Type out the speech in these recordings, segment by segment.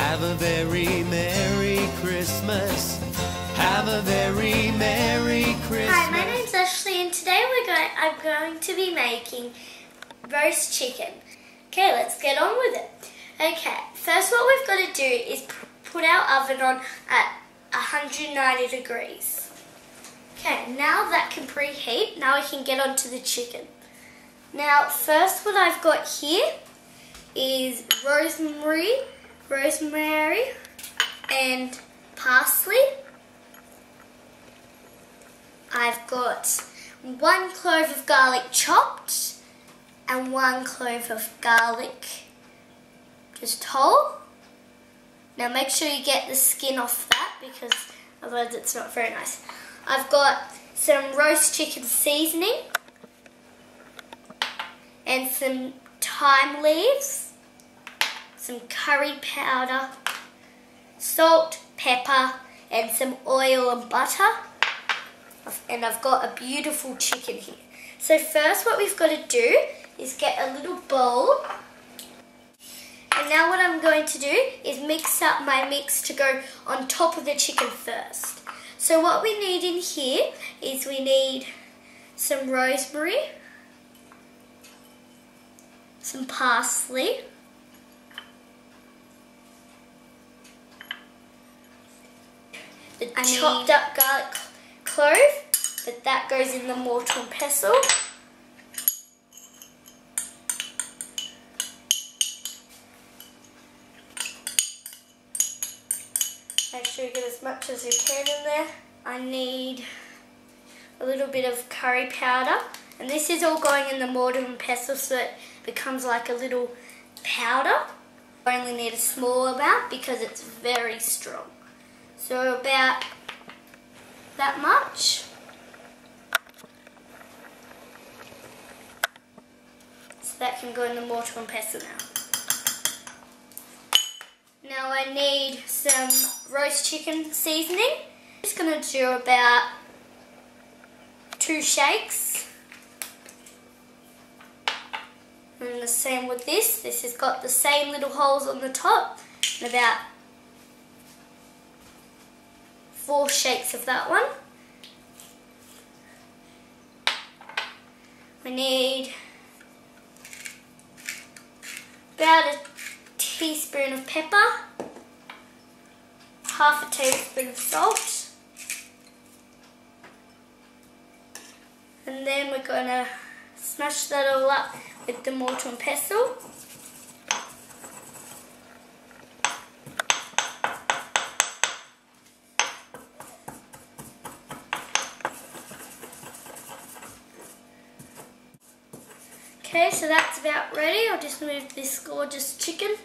Have a very Merry Christmas. Have a very Merry Christmas. Hi, my name's Ashley and today I'm going to be making roast chicken. Okay, let's get on with it. Okay, first what we've got to do is put our oven on at 190 degrees. Okay, now that can preheat, now we can get onto the chicken. Now, first what I've got here is rosemary and parsley. I've got 1 clove of garlic chopped and 1 clove of garlic just whole. Now make sure you get the skin off that because otherwise it's not very nice. I've got some roast chicken seasoning and some thyme leaves, some curry powder, salt, pepper and some oil and butter. And I've got a beautiful chicken here. So first what we've got to do is get a little bowl. And now what I'm going to do is mix up my mix to go on top of the chicken first. So what we need in here is we need some rosemary, some parsley, the chopped up garlic clove, but that goes in the mortar and pestle. Make sure you get as much as you can in there. I need a little bit of curry powder, and this is all going in the mortar and pestle so it becomes like a little powder. I only need a small amount because it's very strong. So about that much. So that can go in the mortar and pestle now. Now I need some roast chicken seasoning. I'm just going to do about 2 shakes. And the same with this. This has got the same little holes on the top. And about 4 shakes of that one. We need about a teaspoon of pepper, half a tablespoon of salt, and then we're going to smash that all up with the mortar and pestle. Okay, so that's about ready. I'll just move this gorgeous chicken.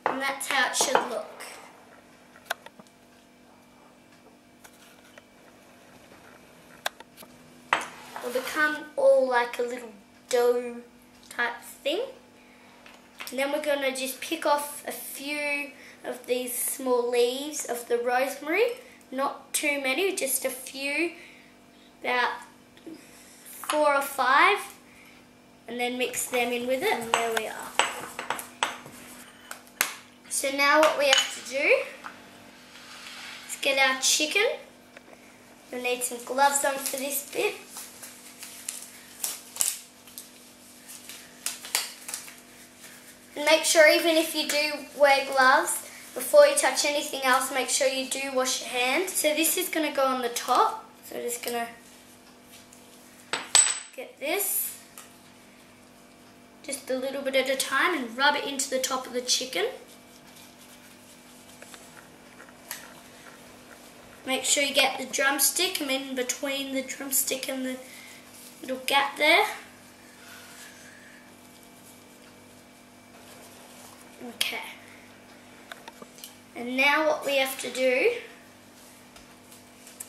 And that's how it should look. It'll become all like a little dough type thing. And then we're going to just pick off a few of these small leaves of the rosemary. Not too many, just a few. About 4 or 5, and then mix them in with it, and there we are. So now what we have to do is get our chicken. We'll need some gloves on for this bit. And make sure even if you do wear gloves, before you touch anything else, make sure you do wash your hands. So this is going to go on the top. So we're just going to get this just a little bit at a time and rub it into the top of the chicken. Make sure you get the drumstick in between the drumstick and the little gap there. Okay. And now what we have to do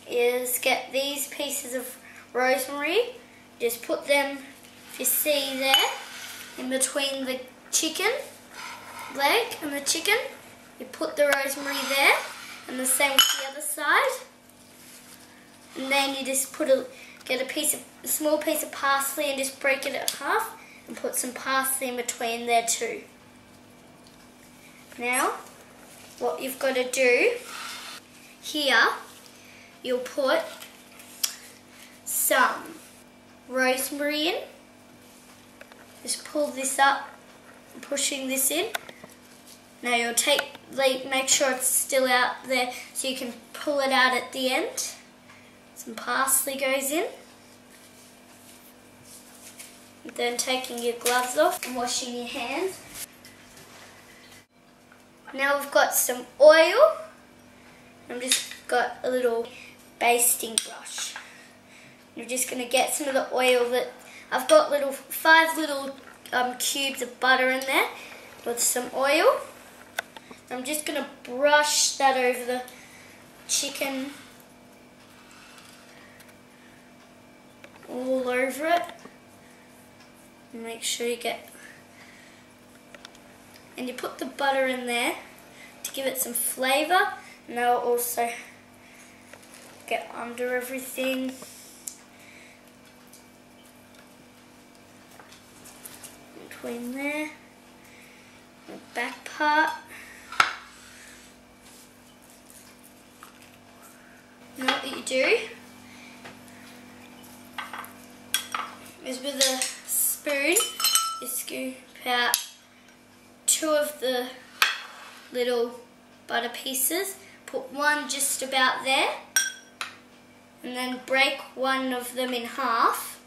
is get these pieces of rosemary. Just put them, if you see there, in between the chicken leg and the chicken. You put the rosemary there, and the same with the other side. And then you just get a small piece of parsley and just break it in half and put some parsley in between there too. Now, what you've got to do here, you'll put some rosemary in. Just pull this up, pushing this in. Now you'll make sure it's still out there so you can pull it out at the end. Some parsley goes in. Then taking your gloves off and washing your hands. Now we've got some oil. I've just got a little basting brush. You're just going to get some of the oil that I've got 5 little cubes of butter in there with some oil. I'm just going to brush that over the chicken, all over it. And make sure you get, and you put the butter in there to give it some flavour, and that'll also get under everything. Between there, the back part. Now what you do is with a spoon, you scoop out 2 of the little butter pieces, put one just about there, and then break one of them in half,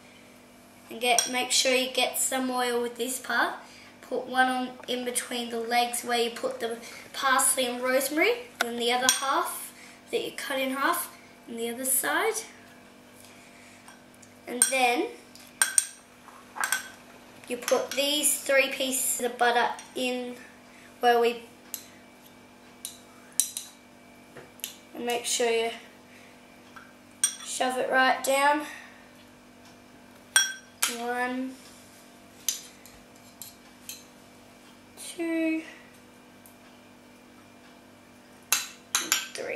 and make sure you get some oil with this part. Put one on in between the legs where you put the parsley and rosemary, and then the other half that you cut in half on the other side. And then you put these 3 pieces of butter in where we, and make sure you shove it right down. 1, 2, 3.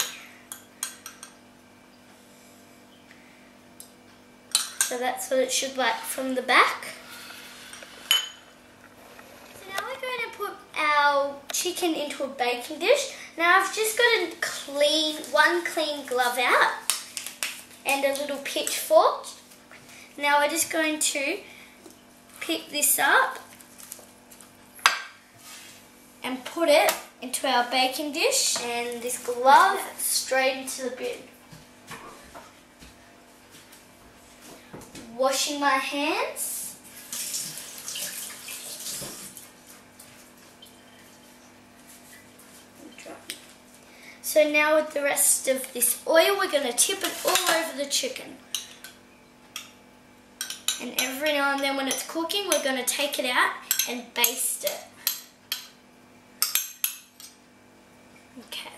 So that's what it should look like from the back. So now we're going to put our chicken into a baking dish. Now I've just got one clean glove out and a little pitchfork. Now we're just going to pick this up and put it into our baking dish, and this glove straight into the bin. Washing my hands. So now with the rest of this oil, we're going to tip it all over the chicken. And every now and then when it's cooking, we're going to take it out and baste it. Okay.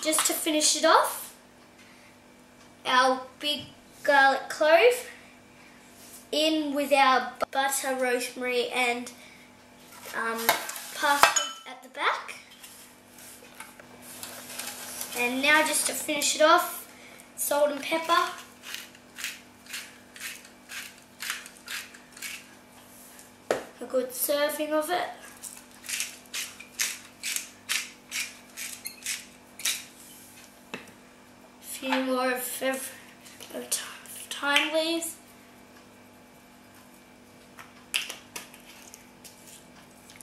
Just to finish it off, our big garlic clove in with our butter, rosemary and parsley at the back. And now just to finish it off, salt and pepper. A good serving of it. A few more of thyme leaves.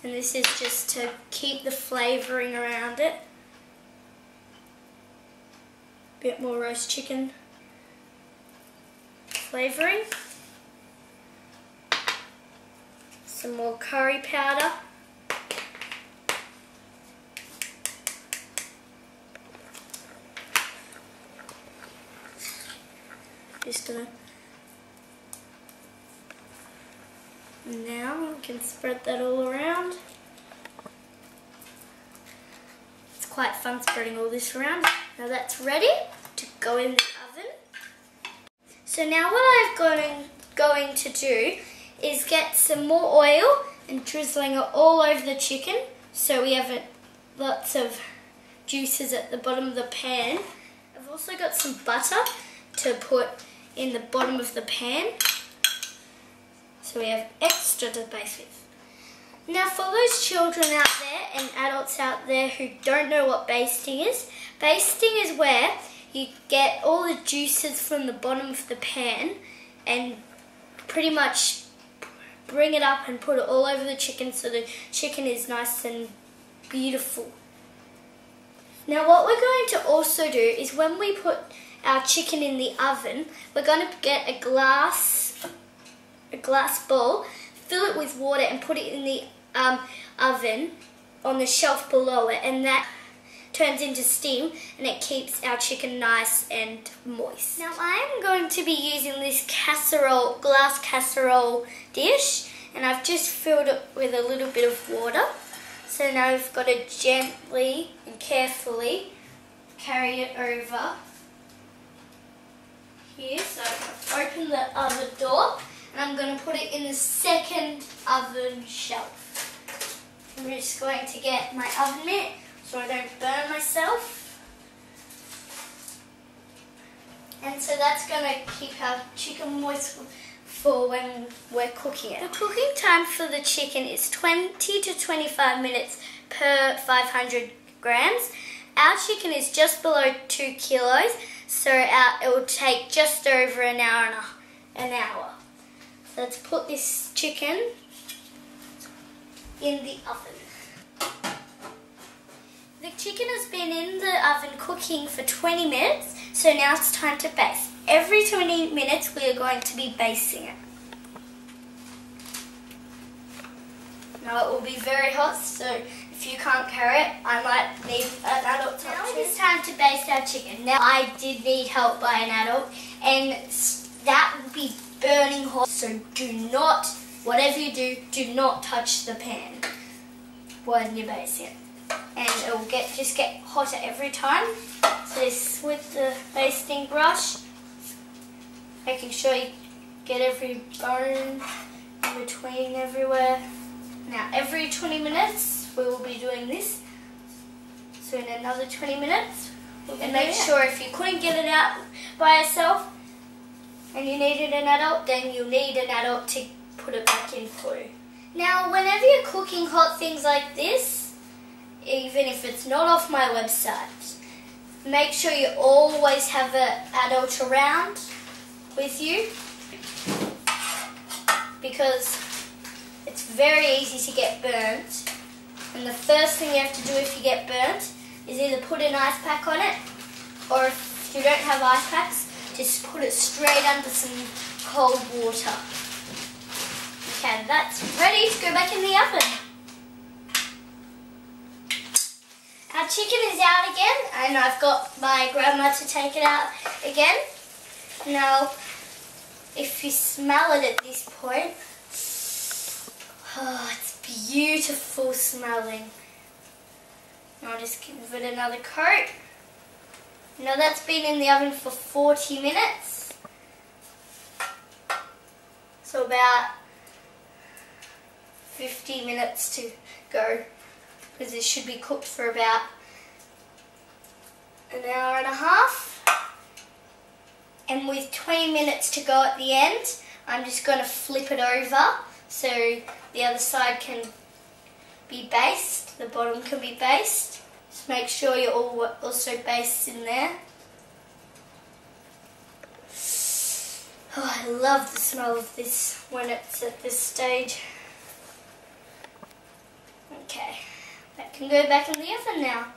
And this is just to keep the flavouring around it. Bit more roast chicken flavouring. Some more curry powder. Just gonna, now we can spread that all around. It's quite fun spreading all this around. Now that's ready to go in the oven. So now what I'm going to do is get some more oil and drizzling it all over the chicken so we have lots of juices at the bottom of the pan. I've also got some butter to put in the bottom of the pan so we have extra to baste with. Now for those children out there and adults out there who don't know what basting is where you get all the juices from the bottom of the pan and pretty much bring it up and put it all over the chicken so the chicken is nice and beautiful. Now what we're going to also do is when we put our chicken in the oven, we're going to get a glass bowl, fill it with water and put it in the oven on the shelf below it, and that turns into steam and it keeps our chicken nice and moist. Now I'm going to be using this glass casserole dish, and I've just filled it with a little bit of water. So now I've got to gently and carefully carry it over here. So I'm going to open the oven door and I'm going to put it in the second oven shelf. I'm just going to get my oven mitt so I don't burn myself. And so that's going to keep our chicken moist for when we're cooking it. The cooking time for the chicken is 20 to 25 minutes per 500 grams. Our chicken is just below 2 kilos, so it will take just over an hour. So let's put this chicken in the oven. The chicken has been in the oven cooking for 20 minutes, so now it's time to baste. Every 20 minutes we are going to be basting it. Now it will be very hot, so if you can't carry it, I might need an adult to help. Now it is time to baste our chicken. Now I did need help by an adult, and that will be burning hot, so do not, whatever you do not touch the pan when you baste it. And it will just get hotter every time. So just with the basting brush, making sure you get every bone in between everywhere. Now every 20 minutes we will be doing this. So in another 20 minutes, and make sure if you couldn't get it out by yourself and you needed an adult, then you'll need an adult to put it back in for you. Now whenever you're cooking hot things like this, even if it's not off my website, make sure you always have an adult around with you, because it's very easy to get burnt. And the first thing you have to do if you get burnt is either put an ice pack on it, or if you don't have ice packs, just put it straight under some cold water. Okay, that's ready to go back in the oven. Our chicken is out again, and I've got my grandma to take it out again. Now, if you smell it at this point, oh, it's beautiful smelling. I'll just give it another coat. Now that's been in the oven for 40 minutes. So about 50 minutes to go, because it should be cooked for about an hour and a half. And with 20 minutes to go at the end, I'm just going to flip it over so the other side can be basted, the bottom can be basted. Just make sure you're also basted in there. Oh, I love the smell of this when it's at this stage. Okay, that can go back in the oven now.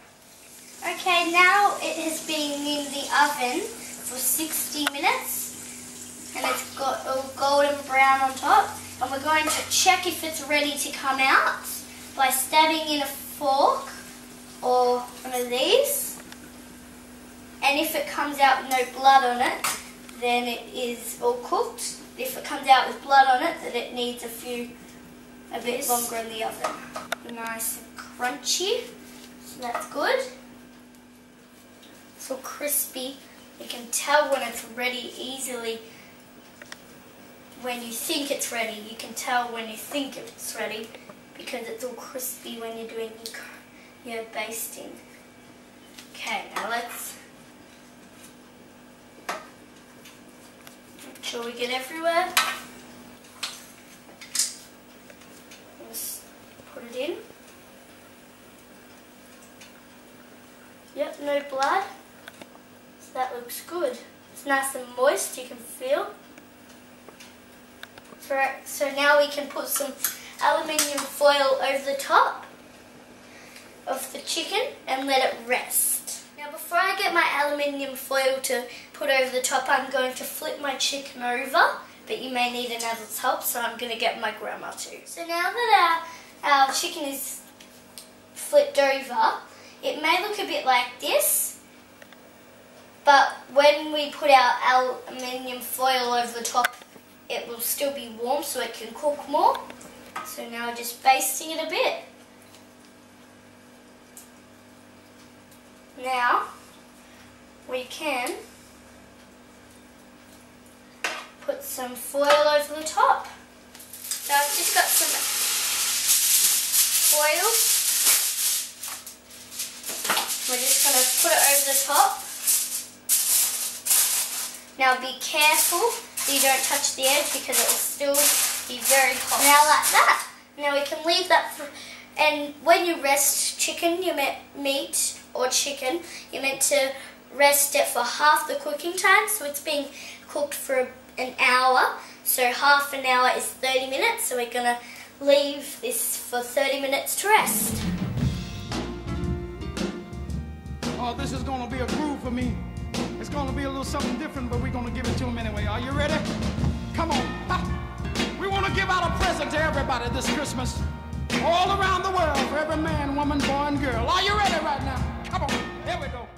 Okay, now it has been in the oven for 60 minutes and it's got a golden brown on top, and we're going to check if it's ready to come out by stabbing in a fork or one of these, and if it comes out with no blood on it, then it is all cooked. If it comes out with blood on it, then it needs a bit longer in the oven. Nice and crunchy, so that's good. It's all crispy. You can tell when it's ready easily. When you think it's ready, you can tell when you think it's ready, because it's all crispy when you're doing your basting. Okay, now let's make sure we get everywhere. no blood. So that looks good. It's nice and moist, you can feel. So now we can put some aluminium foil over the top of the chicken and let it rest. Now before I get my aluminium foil to put over the top, I'm going to flip my chicken over, but you may need an adult's help, so I'm going to get my grandma too. So now that our chicken is flipped over, it may look a bit like this, but when we put our aluminium foil over the top, it will still be warm so it can cook more. So now I'm just basting it a bit. Now we can put some foil over the top. So I've just got some foil. We're just going to put it over the top. Now be careful that you don't touch the edge because it will still be very hot. Now like that. Now we can leave that for, and when you rest chicken, meat or chicken, you're meant to rest it for half the cooking time. So it's being cooked for an hour. So half an hour is 30 minutes. So we're going to leave this for 30 minutes to rest. Oh, this is going to be a groove for me. It's going to be a little something different, but we're going to give it to them anyway. Are you ready? Come on. Ha. We want to give out a present to everybody this Christmas. All around the world, for every man, woman, boy, and girl. Are you ready right now? Come on. Here we go.